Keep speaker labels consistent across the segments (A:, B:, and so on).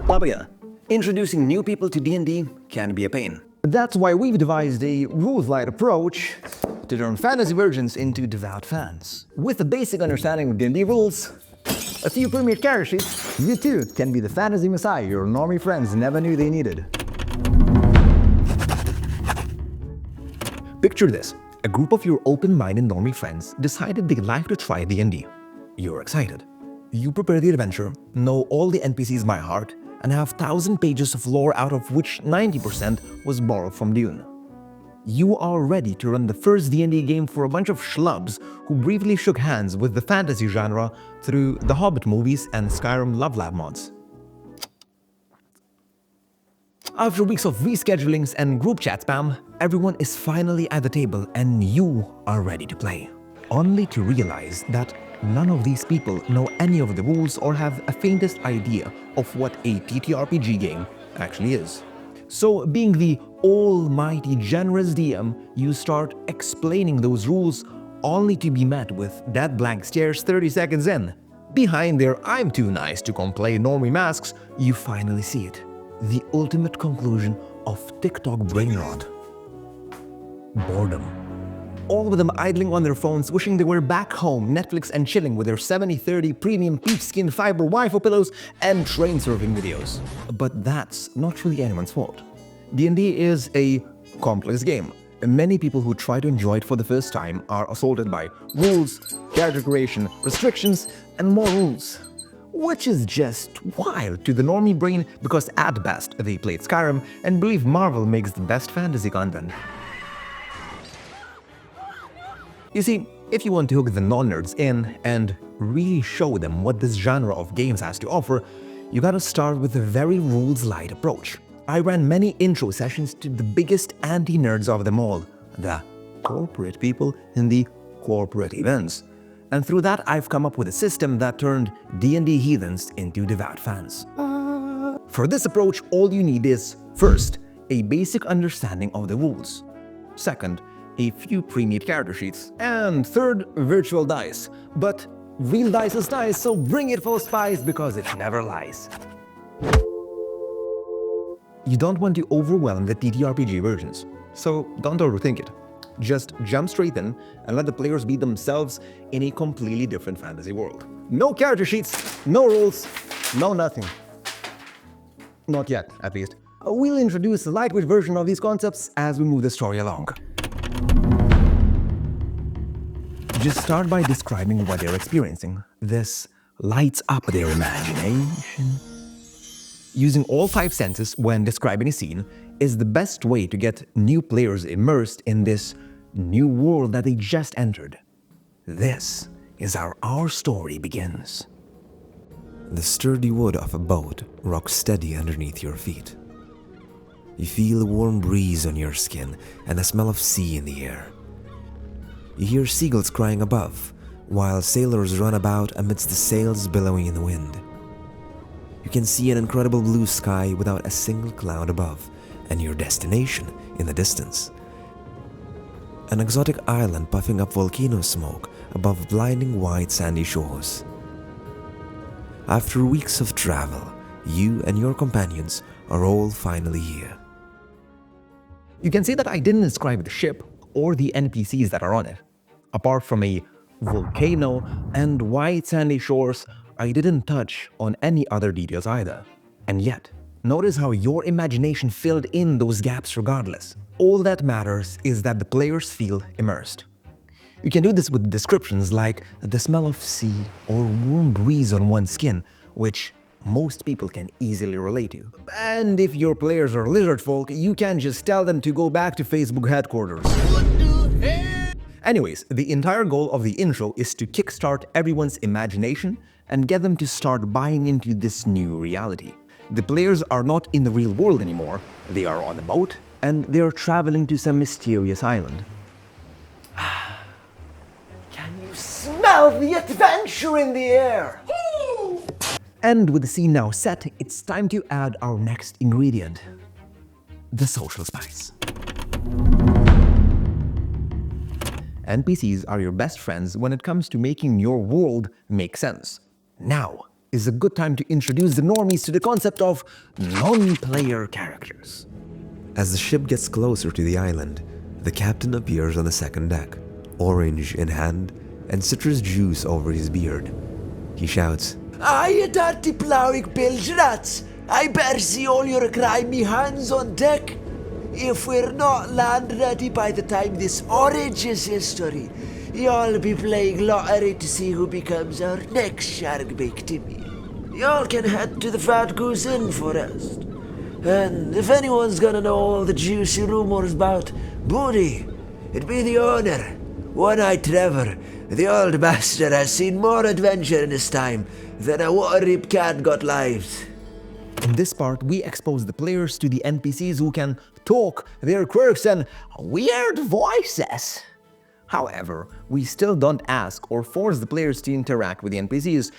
A: But yeah, introducing new people to D&D can be a pain. That's why we've devised a rules-light approach to turn fantasy virgins into devout fans. With a basic understanding of D&D rules, a few premade character sheets, you too can be the fantasy messiah your normie friends never knew they needed. Picture this. A group of your open-minded normie friends decided they'd like to try D&D. You're excited. You prepare the adventure, know all the NPCs by heart, and have 1,000 pages of lore out of which 90% was borrowed from Dune. You are ready to run the first D&D game for a bunch of schlubs who briefly shook hands with the fantasy genre through the Hobbit movies and Skyrim Love Lab mods. After weeks of reschedulings and group chat spam, everyone is finally at the table and you are ready to play. Only to realize that none of these people know any of the rules or have a faintest idea of what a TTRPG game actually is. So, being the almighty generous DM, you start explaining those rules only to be met with dead blank stares 30 seconds in. Behind their "I'm too nice to come play normie" masks, you finally see it. The ultimate conclusion of TikTok brain rot. Boredom. All of them idling on their phones, wishing they were back home, Netflix and chilling with their 70/30 premium peach skin fiber waifu pillows and train surfing videos. But that's not really anyone's fault. D&D is a complex game. Many people who try to enjoy it for the first time are assaulted by rules, character creation, restrictions, and more rules. Which is just wild to the normie brain because at best they played Skyrim and believe Marvel makes the best fantasy content. You see, if you want to hook the non-nerds in and really show them what this genre of games has to offer, you gotta start with a very rules-light approach. I ran many intro sessions to the biggest anti-nerds of them all, the corporate people in the corporate events. And through that, I've come up with a system that turned D&D heathens into devout fans. For this approach, all you need is, first, a basic understanding of the rules. Second, a few pre-made character sheets. And third, virtual dice. But real dice is dice, so bring it full spice because it never lies. You don't want to overwhelm the TTRPG versions, so don't overthink it. Just jump straight in and let the players be themselves in a completely different fantasy world. No character sheets, no rules, no nothing. Not yet, at least. We'll introduce a lightweight version of these concepts as we move the story along. Just start by describing what they're experiencing. This lights up their imagination. Using all 5 senses when describing a scene is the best way to get new players immersed in this new world that they just entered. This is how our story begins.
B: The sturdy wood of a boat rocks steady underneath your feet. You feel a warm breeze on your skin and a smell of sea in the air. You hear seagulls crying above, while sailors run about amidst the sails billowing in the wind. You can see an incredible blue sky without a single cloud above, and your destination in the distance. An exotic island puffing up volcano smoke above blinding white sandy shores. After weeks of travel, you and your companions are all finally here.
A: You can see that I didn't describe the ship or the NPCs that are on it. Apart from a volcano and white sandy shores, I didn't touch on any other details either. And yet, notice how your imagination filled in those gaps regardless. All that matters is that the players feel immersed. You can do this with descriptions like the smell of sea or warm breeze on one's skin, which most people can easily relate to. And if your players are lizard folk, you can just tell them to go back to Facebook headquarters. Anyways, the entire goal of the intro is to kickstart everyone's imagination and get them to start buying into this new reality. The players are not in the real world anymore, they are on a boat and they are traveling to some mysterious island. Can you smell the adventure in the air? And with the scene now set, it's time to add our next ingredient, the social spice. NPCs are your best friends when it comes to making your world make sense. Now is a good time to introduce the normies to the concept of non-player characters.
B: As the ship gets closer to the island, the captain appears on the second deck, orange in hand and citrus juice over his beard. He shouts,
C: "Aye, dirty ploughing bilge rats! I better see all your grimy hands on deck. If we're not land ready by the time this orange is history, y'all be playing lottery to see who becomes our next shark victim. Y'all can head to the Fat Goose Inn for rest. And if anyone's gonna know all the juicy rumors about Booty, it'd be the owner. One-Eyed Trevor, the old bastard, has seen more adventure in his time than a water-rip cat got lives."
A: In this part, we expose the players to the NPCs who can talk, their quirks and weird voices. However, we still don't ask or force the players to interact with the NPCs.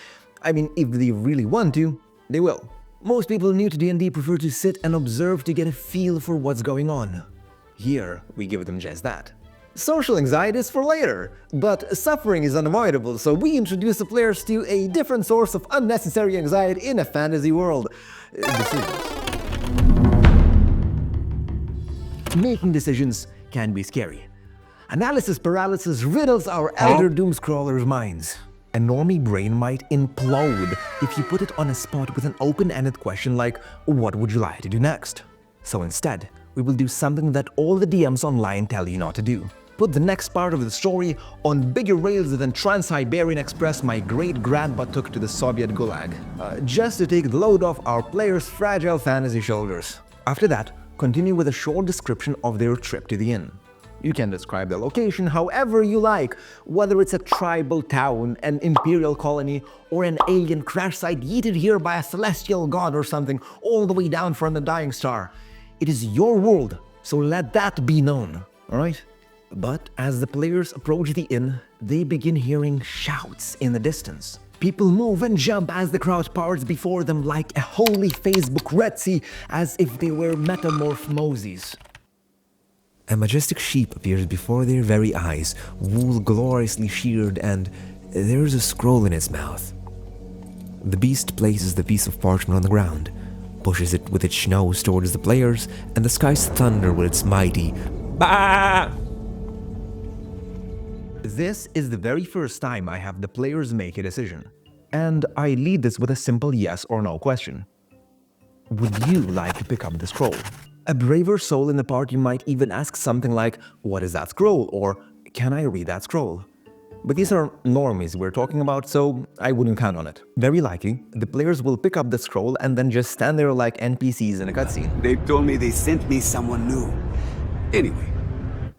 A: I mean, if they really want to, they will. Most people new to D&D prefer to sit and observe to get a feel for what's going on. Here, we give them just that. Social anxiety is for later, but suffering is unavoidable, so we introduce the players to a different source of unnecessary anxiety in a fantasy world: decisions. Making decisions can be scary. Analysis paralysis riddles our elder doomscrollers' minds. A normie brain might implode if you put it on a spot with an open-ended question like, "What would you like to do next?" So instead, we will do something that all the DMs online tell you not to do. Put the next part of the story on bigger rails than Trans-Siberian Express my great-grandpa took to the Soviet Gulag, just to take the load off our players' fragile fantasy shoulders. After that, continue with a short description of their trip to the inn. You can describe the location however you like, whether it's a tribal town, an imperial colony, or an alien crash site yeeted here by a celestial god or something, all the way down from the dying star. It is your world, so let that be known, alright? But as the players approach the inn, they begin hearing shouts in the distance. People move and jump as the crowd parts before them like a holy Facebook Red Sea, as if they were metamorph Moses.
B: a majestic sheep appears before their very eyes, wool gloriously sheared, and there is a scroll in its mouth. The beast places the piece of parchment on the ground, pushes it with its nose towards the players, and the skies thunder with its mighty "Bah!"
A: This is the very first time I have the players make a decision, and I lead this with a simple yes or no question. Would you like to pick up the scroll? A braver soul in the party might even ask something like, "What is that scroll?" or "Can I read that scroll?" But these are normies we're talking about, so I wouldn't count on it. Very likely, the players will pick up the scroll and then just stand there like NPCs in a cutscene.
D: They told me they sent me someone new. Anyway.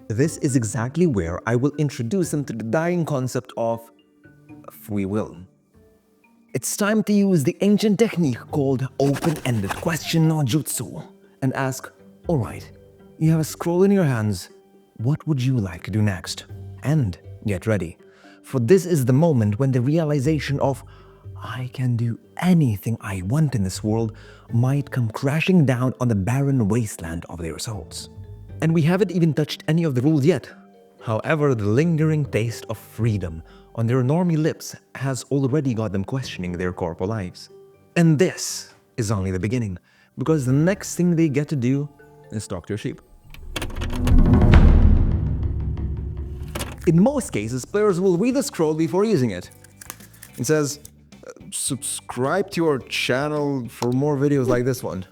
A: This is exactly where I will introduce them to the dying concept of free will. It's time to use the ancient technique called open-ended question no jutsu and ask, alright, you have a scroll in your hands, what would you like to do next? And get ready, for this is the moment when the realization of I can do anything I want in this world might come crashing down on the barren wasteland of their souls. And we haven't even touched any of the rules yet. However, the lingering taste of freedom on their normie lips has already got them questioning their corporal lives. And this is only the beginning, because the next thing they get to do is talk to a sheep. In most cases, players will read the scroll before using it. It says, subscribe to our channel for more videos like this one.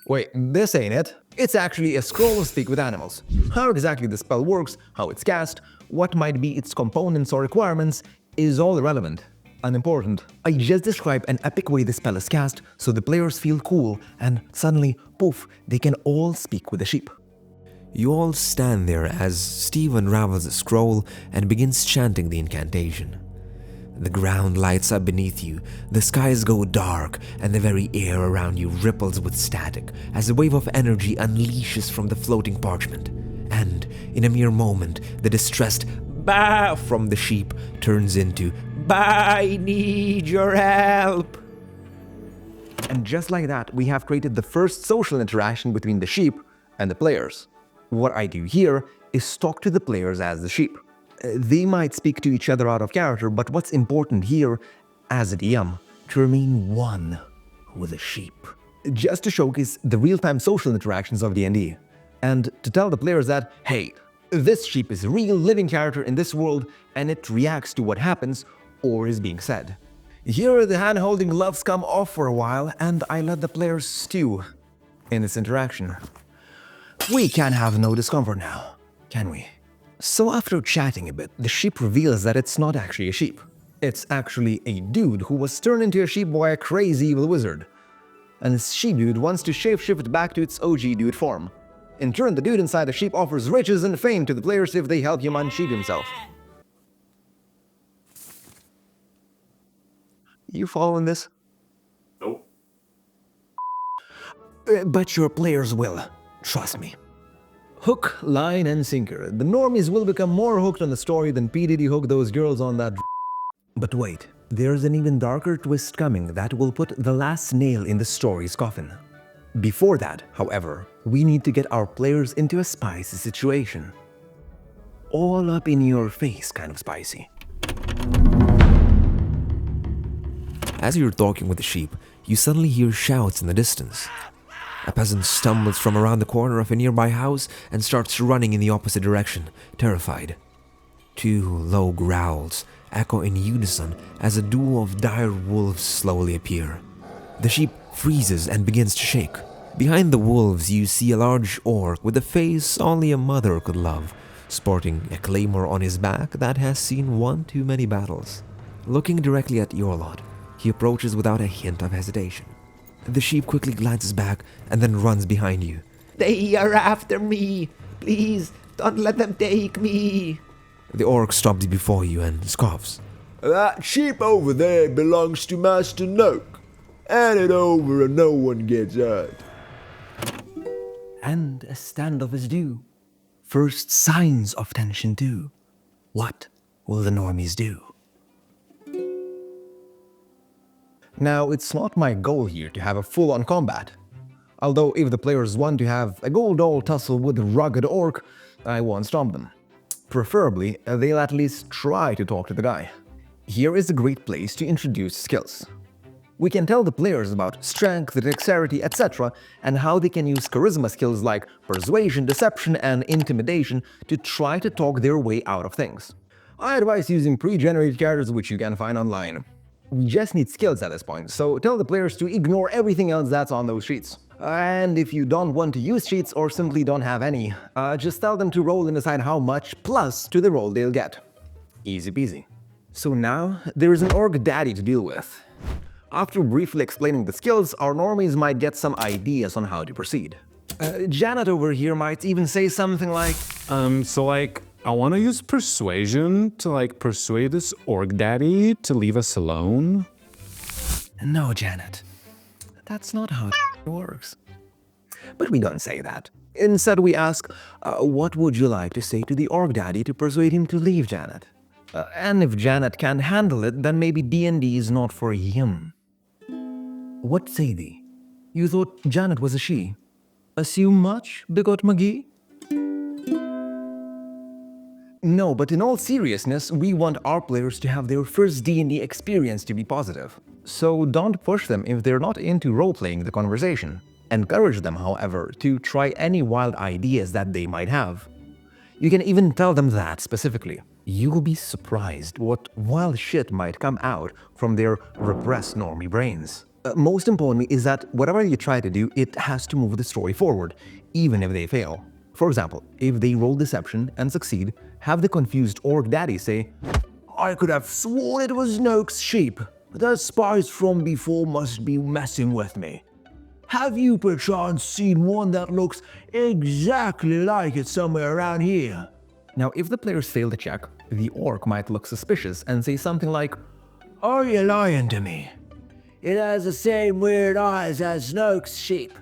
A: Wait, this ain't it. It's actually a scroll of Speak with Animals. How exactly the spell works, how it's cast, what might be its components or requirements is all irrelevant, unimportant. I just described an epic way the spell is cast so the players feel cool and suddenly, poof, they can all speak with the sheep.
B: You all stand there as Steve unravels the scroll and begins chanting the incantation. The ground lights up beneath you, the skies go dark, and the very air around you ripples with static as a wave of energy unleashes from the floating parchment. And, in a mere moment, the distressed "Bah!" from the sheep turns into "Bah, I need your help!"
A: And just like that, we have created the first social interaction between the sheep and the players. What I do here is talk to the players as the sheep. They might speak to each other out of character, but what's important here, as a DM, to remain one with the sheep, just to showcase the real-time social interactions of D&D, and to tell the players that, hey, this sheep is a real living character in this world and it reacts to what happens or is being said. Here the hand-holding gloves come off for a while and I let the players stew in this interaction. We can have no discomfort now, can we? So after chatting a bit, the sheep reveals that it's not actually a sheep. It's actually a dude who was turned into a sheep by a crazy evil wizard. And this sheep dude wants to shapeshift back to its OG dude form. In turn, the dude inside the sheep offers riches and fame to the players if they help him unsheep himself. You following this?
E: Nope.
A: But your players will. Trust me. Hook, line, and sinker. The normies will become more hooked on the story than P. Diddy hooked those girls on that. But wait, there's an even darker twist coming that will put the last nail in the story's coffin. Before that, however, we need to get our players into a spicy situation. All up in your face kind of spicy.
B: As you're talking with the sheep, you suddenly hear shouts in the distance. A peasant stumbles from around the corner of a nearby house and starts running in the opposite direction, terrified. Two low growls echo in unison as a duo of dire wolves slowly appear. The sheep freezes and begins to shake. Behind the wolves, you see a large orc with a face only a mother could love, sporting a claymore on his back that has seen one too many battles. Looking directly at your lot, he approaches without a hint of hesitation. The sheep quickly glances back and then runs behind you.
A: They are after me! Please, don't let them take me!
B: The orc stops before you and scoffs.
C: That sheep over there belongs to Master Noak. Hand it over and no one gets hurt.
A: And a standoff is due. First signs of tension too. What will the normies do? Now, it's not my goal here to have a full-on combat. Although if the players want to have a gold-all tussle with a rugged orc, I won't stop them. Preferably, they'll at least try to talk to the guy. Here is a great place to introduce skills. We can tell the players about strength, dexterity, etc. and how they can use charisma skills like persuasion, deception, and intimidation to try to talk their way out of things. I advise using pre-generated characters which you can find online. We just need skills at this point, so tell the players to ignore everything else that's on those sheets. And if you don't want to use cheats or simply don't have any, just tell them to roll and decide how much plus to the roll they'll get. Easy peasy. So now, there is an orc daddy to deal with. After briefly explaining the skills, our normies might get some ideas on how to proceed. Janet over here might even say something like,
E: I want to use persuasion to persuade this orc daddy to leave us alone.
A: No, Janet. That's not how it works. But we don't say that. Instead, we ask, what would you like to say to the orc daddy to persuade him to leave Janet? And if Janet can't handle it, then maybe D&D is not for him. What say thee? You thought Janet was a she? Assume much, bigot McGee? No, but in all seriousness, we want our players to have their first D&D experience to be positive. So don't push them if they're not into role-playing the conversation. Encourage them, however, to try any wild ideas that they might have. You can even tell them that specifically. You'll be surprised what wild shit might come out from their repressed normie brains. Most importantly is that whatever you try to do, it has to move the story forward, even if they fail. For example, if they roll deception and succeed, have the confused orc daddy say, I could have sworn it was Noak's sheep. The spies from before must be messing with me. Have you perchance seen one that looks exactly like it somewhere around here? Now, if the players fail the check, the orc might look suspicious and say something like, Are you lying to me? It has the same weird eyes as Noak's sheep.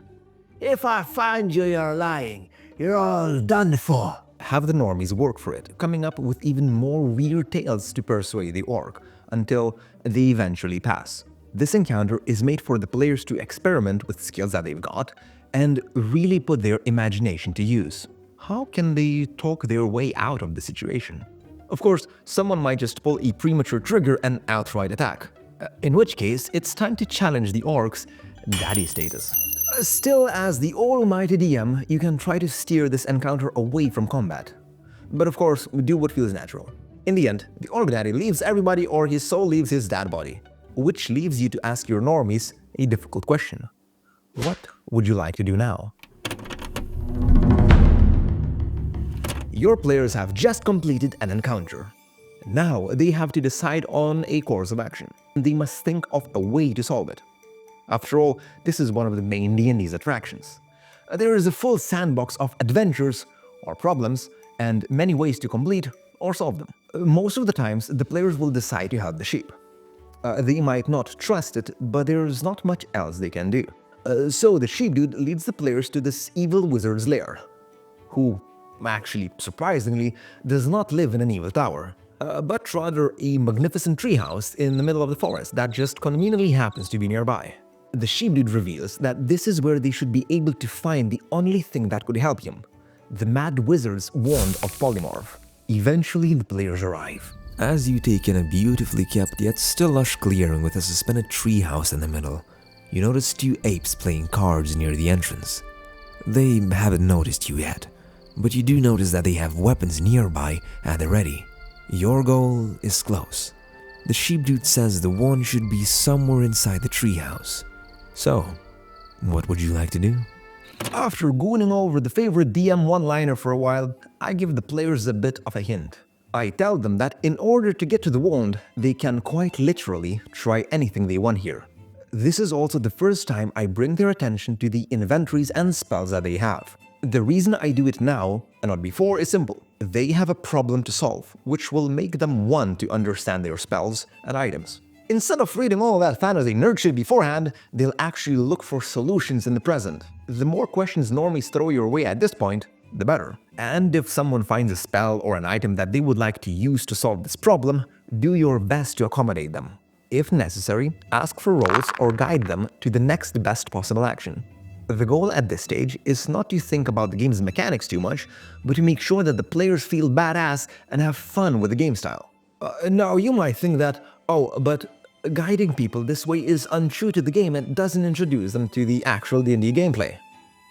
A: If I find you're lying, you're all done for. Have the normies work for it, coming up with even more weird tales to persuade the orc, until they eventually pass. This encounter is made for the players to experiment with skills that they've got, and really put their imagination to use. How can they talk their way out of the situation? Of course, someone might just pull a premature trigger and outright attack. In which case, it's time to challenge the orc's daddy status. Still, as the almighty DM, you can try to steer this encounter away from combat. But of course, do what feels natural. In the end, the orc daddy leaves everybody or his soul leaves his dad body. Which leaves you to ask your normies a difficult question. What would you like to do now? Your players have just completed an encounter. Now they have to decide on a course of action. They must think of a way to solve it. After all, this is one of the main D&D's attractions. There is a full sandbox of adventures or problems and many ways to complete or solve them. Most of the times, the players will decide to help the sheep. They might not trust it, but there's not much else they can do. So the sheep dude leads the players to this evil wizard's lair, who, actually surprisingly, does not live in an evil tower, but rather a magnificent treehouse in the middle of the forest that just conveniently happens to be nearby. The sheep dude reveals that this is where they should be able to find the only thing that could help him, the mad wizard's wand of polymorph. Eventually, the players arrive.
B: As you take in a beautifully kept yet still lush clearing with a suspended treehouse in the middle, you notice 2 apes playing cards near the entrance. They haven't noticed you yet, but you do notice that they have weapons nearby at the ready. Your goal is close. The sheep dude says the wand should be somewhere inside the treehouse. So, what would you like to do?
A: After gooning over the favorite DM one-liner for a while, I give the players a bit of a hint. I tell them that in order to get to the wand, they can quite literally try anything they want here. This is also the first time I bring their attention to the inventories and spells that they have. The reason I do it now, and not before, is simple. They have a problem to solve, which will make them want to understand their spells and items. Instead of reading all that fantasy nerd shit beforehand, they'll actually look for solutions in the present. The more questions normies throw your way at this point, the better. And if someone finds a spell or an item that they would like to use to solve this problem, do your best to accommodate them. If necessary, ask for rolls or guide them to the next best possible action. The goal at this stage is not to think about the game's mechanics too much, but to make sure that the players feel badass and have fun with the game style. Now you might think that, oh, but guiding people this way is untrue to the game and doesn't introduce them to the actual D&D gameplay.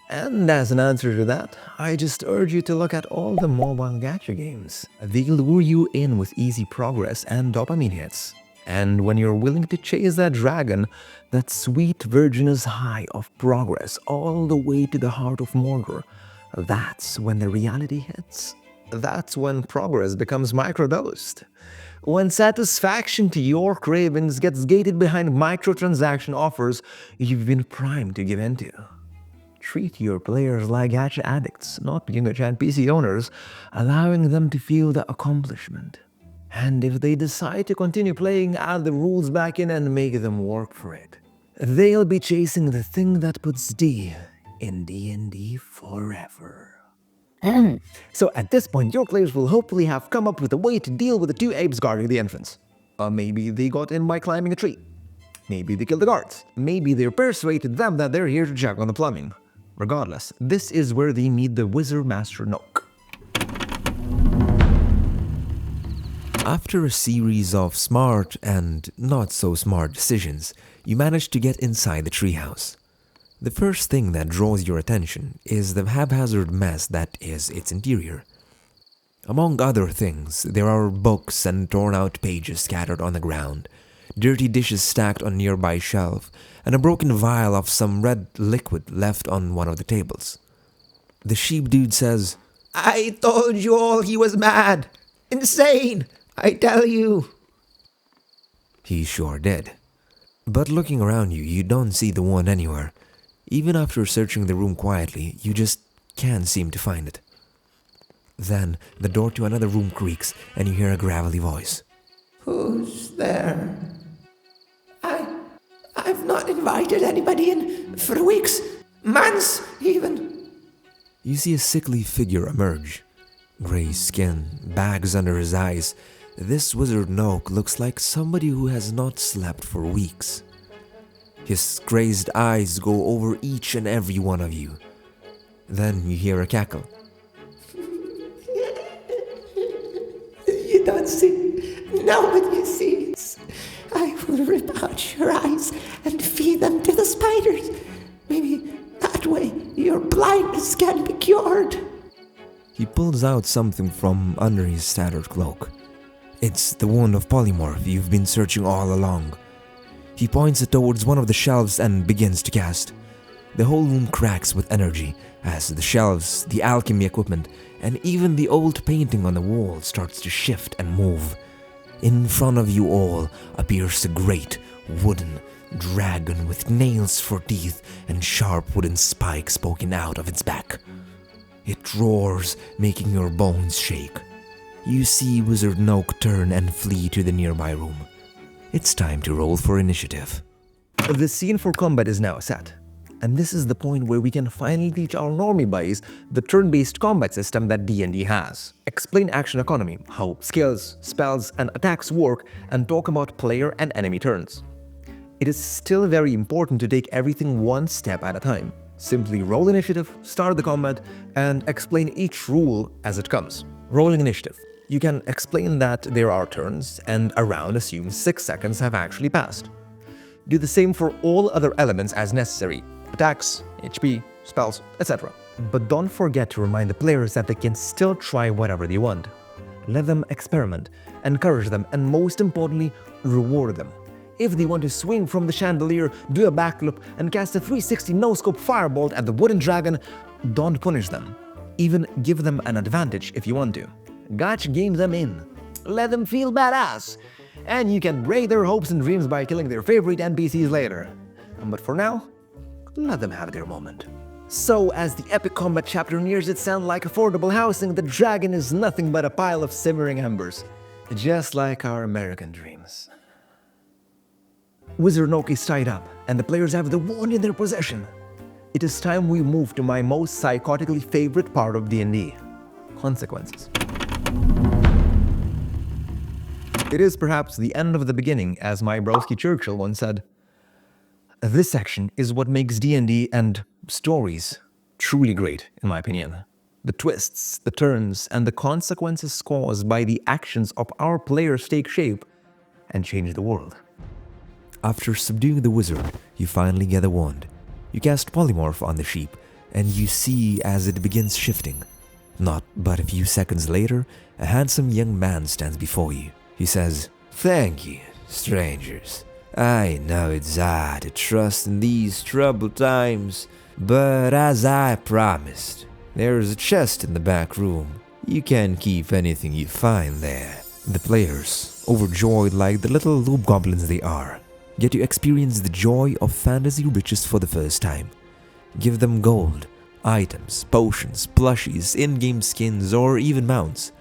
A: And as an answer to that, I just urge you to look at all the mobile gacha games. They'll lure you in with easy progress and dopamine hits. And when you're willing to chase that dragon, that sweet virginous high of progress all the way to the heart of Mordor, that's when the reality hits. That's when progress becomes microdosed. When satisfaction to your cravings gets gated behind microtransaction offers you've been primed to give into. Treat your players like gacha addicts, not gacha NPC owners, allowing them to feel the accomplishment. And if they decide to continue playing, add the rules back in and make them work for it. They'll be chasing the thing that puts D in D&D forever. So at this point, your players will hopefully have come up with a way to deal with the 2 apes guarding the entrance. Maybe they got in by climbing a tree. Maybe they killed the guards. Maybe they persuaded them that they're here to check on the plumbing. Regardless, this is where they meet the Wizard Master Nook.
B: After a series of smart and not so smart decisions, you manage to get inside the treehouse. The first thing that draws your attention is the haphazard mess that is its interior. Among other things, there are books and torn-out pages scattered on the ground, dirty dishes stacked on a nearby shelf, and a broken vial of some red liquid left on one of the tables. The sheep dude says,
A: I told you all he was mad! Insane! I tell you!
B: He sure did. But looking around you, you don't see the wand anywhere. Even after searching the room quietly, you just can't seem to find it. Then, the door to another room creaks, and you hear a gravelly voice.
C: Who's there? I've not invited anybody in for weeks, months even.
B: You see a sickly figure emerge. Gray skin, bags under his eyes. This wizard Nook looks like somebody who has not slept for weeks. His crazed eyes go over each and every one of you. Then you hear a cackle.
C: You don't see. Nobody sees. I
F: will rip out your eyes and feed them to the spiders. Maybe that way your blindness can be cured.
B: He pulls out something from under his tattered cloak. It's the wand of polymorph you've been searching all along. He points it towards one of the shelves and begins to cast. The whole room cracks with energy as the shelves, the alchemy equipment, and even the old painting on the wall starts to shift and move. In front of you all appears a great wooden dragon with nails for teeth and sharp wooden spikes poking out of its back. It roars, making your bones shake. You see Wizard Noak turn and flee to the nearby room. It's time to roll for initiative.
A: The scene for combat is now set. And this is the point where we can finally teach our normie buddies the turn-based combat system that D&D has. Explain action economy, how skills, spells, and attacks work, and talk about player and enemy turns. It is still very important to take everything one step at a time. Simply roll initiative, start the combat, and explain each rule as it comes. Rolling initiative. You can explain that there are turns, and a round assumes 6 seconds have actually passed. Do the same for all other elements as necessary. Attacks, HP, spells, etc. But don't forget to remind the players that they can still try whatever they want. Let them experiment, encourage them, and most importantly, reward them. If they want to swing from the chandelier, do a backflip, and cast a 360 no-scope firebolt at the wooden dragon, don't punish them. Even give them an advantage if you want to. Gotcha, game them in. Let them feel badass. And you can break their hopes and dreams by killing their favorite NPCs later. But for now, let them have their moment. So, as the epic combat chapter nears its end like affordable housing, the dragon is nothing but a pile of simmering embers. Just like our American dreams. Wizard Noak is tied up, and the players have the wand in their possession. It is time we move to my most psychotically favorite part of D&D. Consequences. It is perhaps the end of the beginning, as my broski Churchill once said. This section is what makes D&D and stories truly great, in my opinion. The twists, the turns, and the consequences caused by the actions of our players take shape and change the world.
B: After subduing the wizard, you finally get a wand. You cast polymorph on the sheep, and you see as it begins shifting. Not but a few seconds later, a handsome young man stands before you. He says,
G: "Thank you, strangers. I know it's hard to trust in these troubled times, but as I promised, there's a chest in the back room. You can keep anything you find there."
B: The players, overjoyed like the little loop goblins they are, get to experience the joy of fantasy riches for the first time. Give them gold, items, potions, plushies, in-game skins, or even mounts.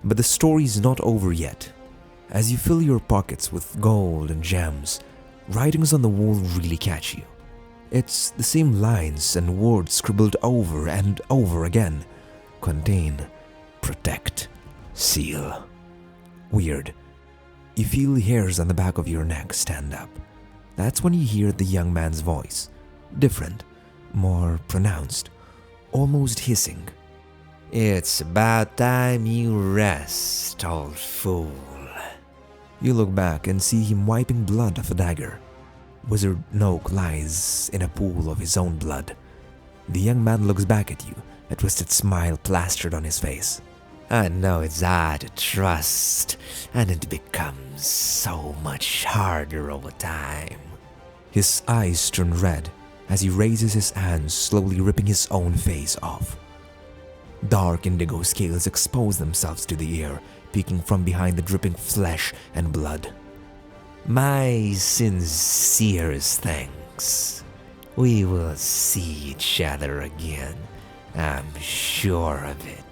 B: But the story's not over yet. As you fill your pockets with gold and gems, writings on the wall really catch you. It's the same lines and words scribbled over and over again. Contain, protect, seal. Weird. You feel the hairs on the back of your neck stand up. That's when you hear the young man's voice. Different, more pronounced, almost hissing.
G: "It's about time you rest, old fool."
B: You look back and see him wiping blood off a dagger. Wizard Noak lies in a pool of his own blood. The young man looks back at you, a twisted smile plastered on his face.
G: "I know it's hard to trust, and it becomes so much harder over time."
B: His eyes turn red as he raises his hands, slowly ripping his own face off. Dark indigo scales expose themselves to the air, peeking from behind the dripping flesh and blood.
G: "My sincerest thanks. We will see each other again, I'm sure of it.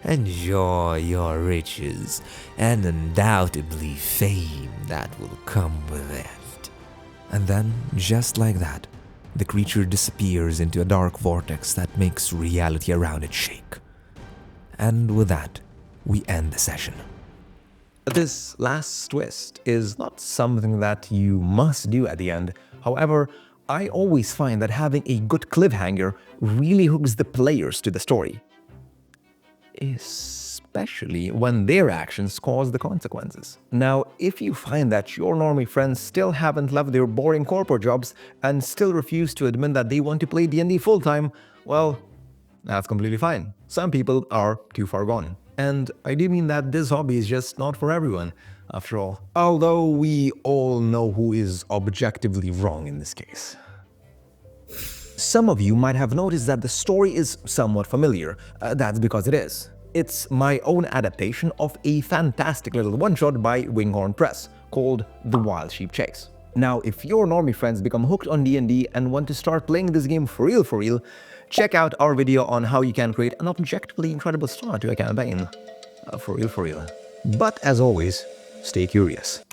G: Enjoy your riches and undoubtedly fame that will come with it."
B: And then, just like that, the creature disappears into a dark vortex that makes reality around it shake. And with that, we end the session.
A: This last twist is not something that you must do at the end. However, I always find that having a good cliffhanger really hooks the players to the story. especially when their actions cause the consequences. Now, if you find that your normie friends still haven't left their boring corporate jobs and still refuse to admit that they want to play D&D full-time, well, that's completely fine. Some people are too far gone. And I do mean that this hobby is just not for everyone, after all. Although we all know who is objectively wrong in this case. Some of you might have noticed that the story is somewhat familiar. That's because it is. It's my own adaptation of a fantastic little one-shot by Winghorn Press called The Wild Sheep Chase. Now, if your normie friends become hooked on D&D and want to start playing this game for real, check out our video on how you can create an objectively incredible start to a campaign. For real. But as always, stay curious.